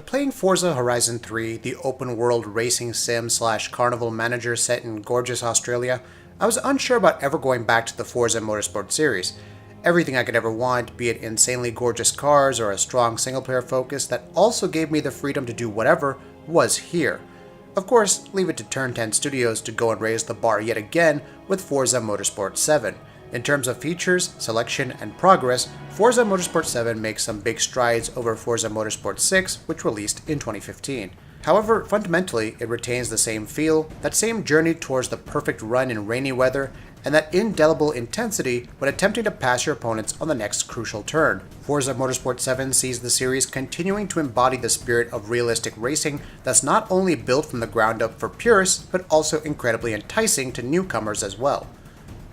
playing Forza Horizon 3, the open-world racing sim/carnival manager set in gorgeous Australia, I was unsure about ever going back to the Forza Motorsport series. Everything I could ever want, be it insanely gorgeous cars or a strong single-player focus that also gave me the freedom to do whatever, was here. Of course, leave it to Turn 10 Studios to go and raise the bar yet again with Forza Motorsport 7. In terms of features, selection, and progress, Forza Motorsport 7 makes some big strides over Forza Motorsport 6, which released in 2015. However, fundamentally, it retains the same feel, that same journey towards the perfect run in rainy weather, and that indelible intensity when attempting to pass your opponents on the next crucial turn. Forza Motorsport 7 sees the series continuing to embody the spirit of realistic racing that's not only built from the ground up for purists, but also incredibly enticing to newcomers as well.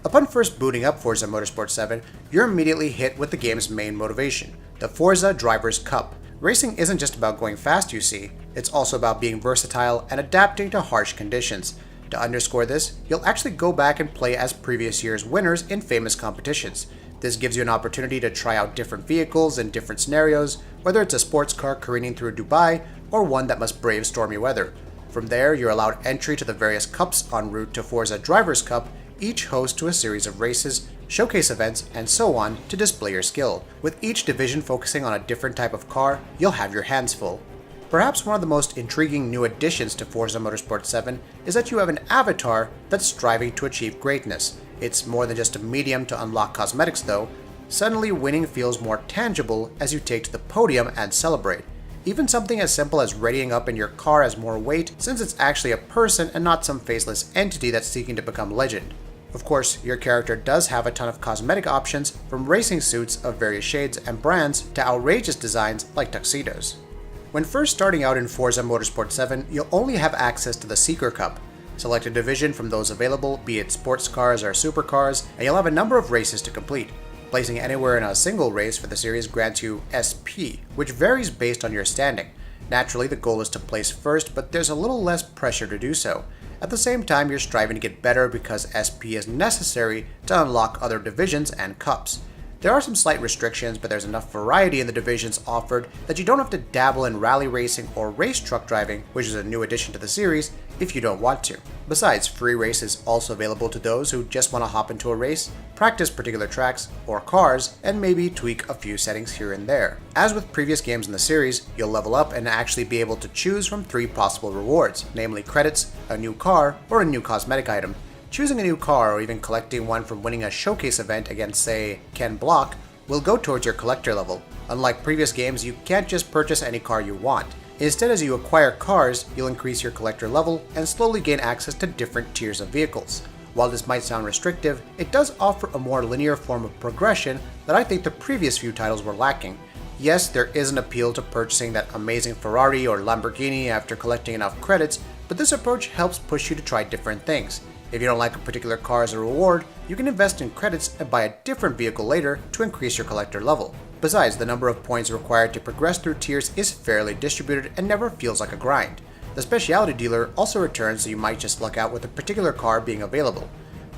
Upon first booting up Forza Motorsport 7, you're immediately hit with the game's main motivation, the Forza Drivers' Cup. Racing isn't just about going fast, you see, it's also about being versatile and adapting to harsh conditions. To underscore this, you'll actually go back and play as previous year's winners in famous competitions. This gives you an opportunity to try out different vehicles in different scenarios, whether it's a sports car careening through Dubai or one that must brave stormy weather. From there, you're allowed entry to the various cups en route to Forza Drivers' Cup, each host to a series of races, showcase events, and so on to display your skill. With each division focusing on a different type of car, you'll have your hands full. Perhaps one of the most intriguing new additions to Forza Motorsport 7 is that you have an avatar that's striving to achieve greatness. It's more than just a medium to unlock cosmetics though. Suddenly winning feels more tangible as you take to the podium and celebrate. Even something as simple as readying up in your car has more weight since it's actually a person and not some faceless entity that's seeking to become legend. Of course, your character does have a ton of cosmetic options, from racing suits of various shades and brands to outrageous designs like tuxedos. When first starting out in Forza Motorsport 7, you'll only have access to the Seeker Cup. Select a division from those available, be it sports cars or supercars, and you'll have a number of races to complete. Placing anywhere in a single race for the series grants you SP, which varies based on your standing. Naturally, the goal is to place first, but there's a little less pressure to do so. At the same time, you're striving to get better because SP is necessary to unlock other divisions and cups. There are some slight restrictions, but there's enough variety in the divisions offered that you don't have to dabble in rally racing or race truck driving, which is a new addition to the series, if you don't want to. Besides, free race is also available to those who just want to hop into a race, practice particular tracks or cars, and maybe tweak a few settings here and there. As with previous games in the series, you'll level up and actually be able to choose from 3 possible rewards, namely credits, a new car, or a new cosmetic item. Choosing a new car or even collecting one from winning a showcase event against, say, Ken Block, will go towards your collector level. Unlike previous games, you can't just purchase any car you want. Instead, as you acquire cars, you'll increase your collector level and slowly gain access to different tiers of vehicles. While this might sound restrictive, it does offer a more linear form of progression that I think the previous few titles were lacking. Yes, there is an appeal to purchasing that amazing Ferrari or Lamborghini after collecting enough credits, but this approach helps push you to try different things. If you don't like a particular car as a reward, you can invest in credits and buy a different vehicle later to increase your collector level. Besides, the number of points required to progress through tiers is fairly distributed and never feels like a grind. The specialty dealer also returns, so you might just luck out with a particular car being available.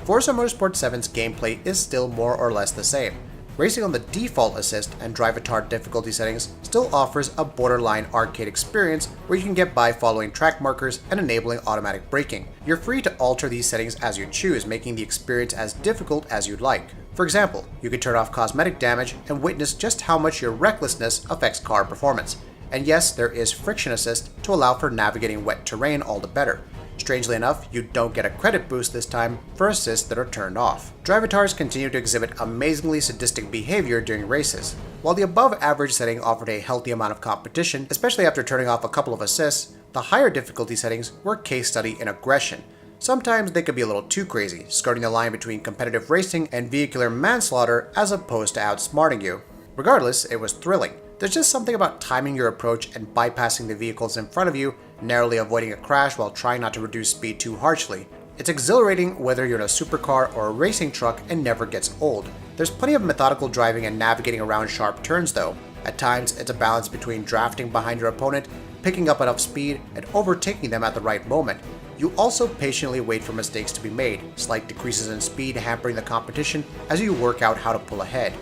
Forza Motorsport 7's gameplay is still more or less the same. Racing on the default assist and drive-atar difficulty settings still offers a borderline arcade experience where you can get by following track markers and enabling automatic braking. You're free to alter these settings as you choose, making the experience as difficult as you'd like. For example, you could turn off cosmetic damage and witness just how much your recklessness affects car performance. And yes, there is friction assist to allow for navigating wet terrain all the better. Strangely enough, you don't get a credit boost this time for assists that are turned off. Drivatars continue to exhibit amazingly sadistic behavior during races. While the above average setting offered a healthy amount of competition, especially after turning off a couple of assists, the higher difficulty settings were a case study in aggression. Sometimes they could be a little too crazy, skirting the line between competitive racing and vehicular manslaughter as opposed to outsmarting you. Regardless, it was thrilling. There's just something about timing your approach and bypassing the vehicles in front of you, narrowly avoiding a crash while trying not to reduce speed too harshly. It's exhilarating whether you're in a supercar or a racing truck and never gets old. There's plenty of methodical driving and navigating around sharp turns though. At times, it's a balance between drafting behind your opponent, picking up enough speed, and overtaking them at the right moment. You also patiently wait for mistakes to be made, slight decreases in speed hampering the competition as you work out how to pull ahead.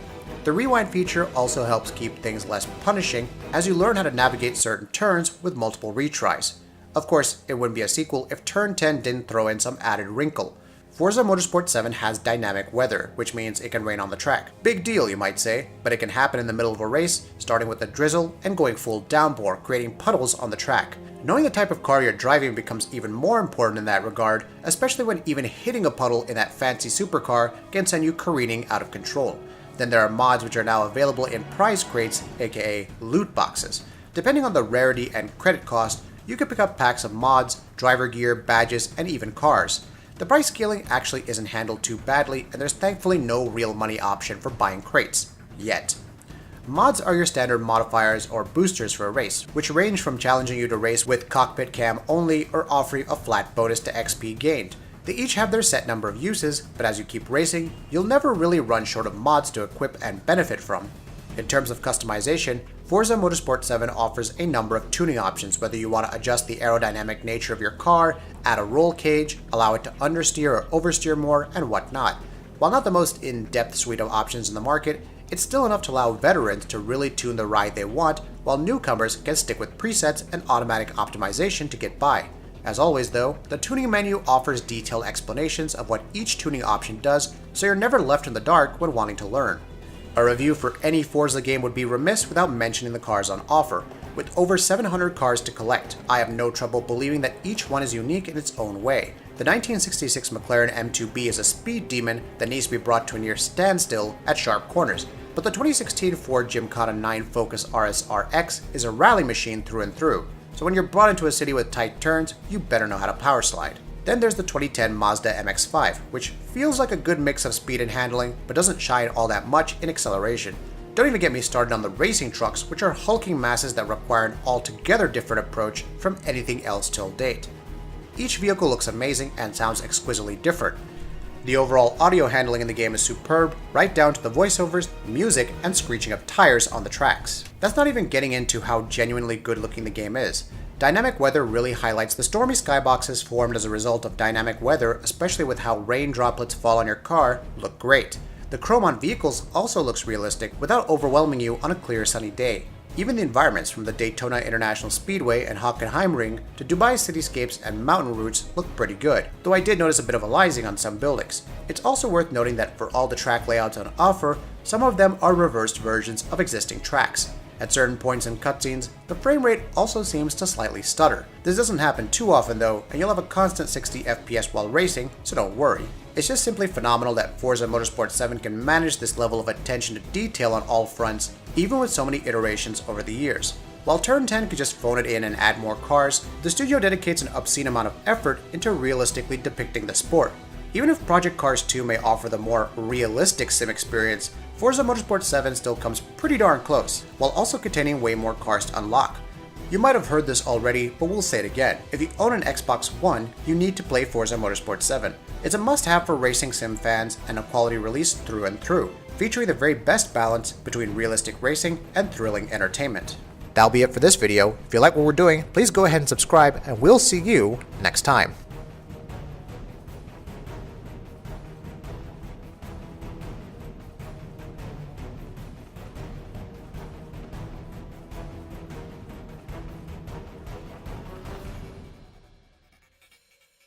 The rewind feature also helps keep things less punishing as you learn how to navigate certain turns with multiple retries. Of course, it wouldn't be a sequel if Turn 10 didn't throw in some added wrinkle. Forza Motorsport 7 has dynamic weather, which means it can rain on the track. Big deal, you might say, but it can happen in the middle of a race, starting with a drizzle and going full downpour, creating puddles on the track. Knowing the type of car you're driving becomes even more important in that regard, especially when even hitting a puddle in that fancy supercar can send you careening out of control. Then there are mods which are now available in prize crates, aka loot boxes. Depending on the rarity and credit cost, you can pick up packs of mods, driver gear, badges, and even cars. The price scaling actually isn't handled too badly, and there's thankfully no real money option for buying crates. Yet. Mods are your standard modifiers or boosters for a race, which range from challenging you to race with cockpit cam only or offering a flat bonus to XP gained. They each have their set number of uses, but as you keep racing, you'll never really run short of mods to equip and benefit from. In terms of customization, Forza Motorsport 7 offers a number of tuning options, whether you want to adjust the aerodynamic nature of your car, add a roll cage, allow it to understeer or oversteer more, and whatnot. While not the most in-depth suite of options in the market, it's still enough to allow veterans to really tune the ride they want, while newcomers can stick with presets and automatic optimization to get by. As always though, the tuning menu offers detailed explanations of what each tuning option does, so you're never left in the dark when wanting to learn. A review for any Forza game would be remiss without mentioning the cars on offer. With over 700 cars to collect, I have no trouble believing that each one is unique in its own way. The 1966 McLaren M2B is a speed demon that needs to be brought to a near standstill at sharp corners, but the 2016 Ford Gymkhana 9 Focus RS-RX is a rally machine through and through. So when you're brought into a city with tight turns, you better know how to power slide. Then there's the 2010 Mazda MX-5, which feels like a good mix of speed and handling, but doesn't shine all that much in acceleration. Don't even get me started on the racing trucks, which are hulking masses that require an altogether different approach from anything else till date. Each vehicle looks amazing and sounds exquisitely different. The overall audio handling in the game is superb, right down to the voiceovers, music, and screeching of tires on the tracks. That's not even getting into how genuinely good looking the game is. Dynamic weather really highlights the stormy skyboxes formed as a result of dynamic weather, especially with how rain droplets fall on your car, look great. The chrome on vehicles also looks realistic without overwhelming you on a clear sunny day. Even the environments from the Daytona International Speedway and Hockenheimring to Dubai cityscapes and mountain routes look pretty good, though I did notice a bit of aliasing on some buildings. It's also worth noting that for all the track layouts on offer, some of them are reversed versions of existing tracks. At certain points in cutscenes, the frame rate also seems to slightly stutter. This doesn't happen too often though, and you'll have a constant 60 FPS while racing, so don't worry. It's just simply phenomenal that Forza Motorsport 7 can manage this level of attention to detail on all fronts, even with so many iterations over the years. While Turn 10 could just phone it in and add more cars, the studio dedicates an obscene amount of effort into realistically depicting the sport. Even if Project Cars 2 may offer the more realistic sim experience, Forza Motorsport 7 still comes pretty darn close, while also containing way more cars to unlock. You might have heard this already, but we'll say it again. If you own an Xbox One, you need to play Forza Motorsport 7. It's a must-have for racing sim fans and a quality release through and through, featuring the very best balance between realistic racing and thrilling entertainment. That'll be it for this video. If you like what we're doing, please go ahead and subscribe, and we'll see you next time.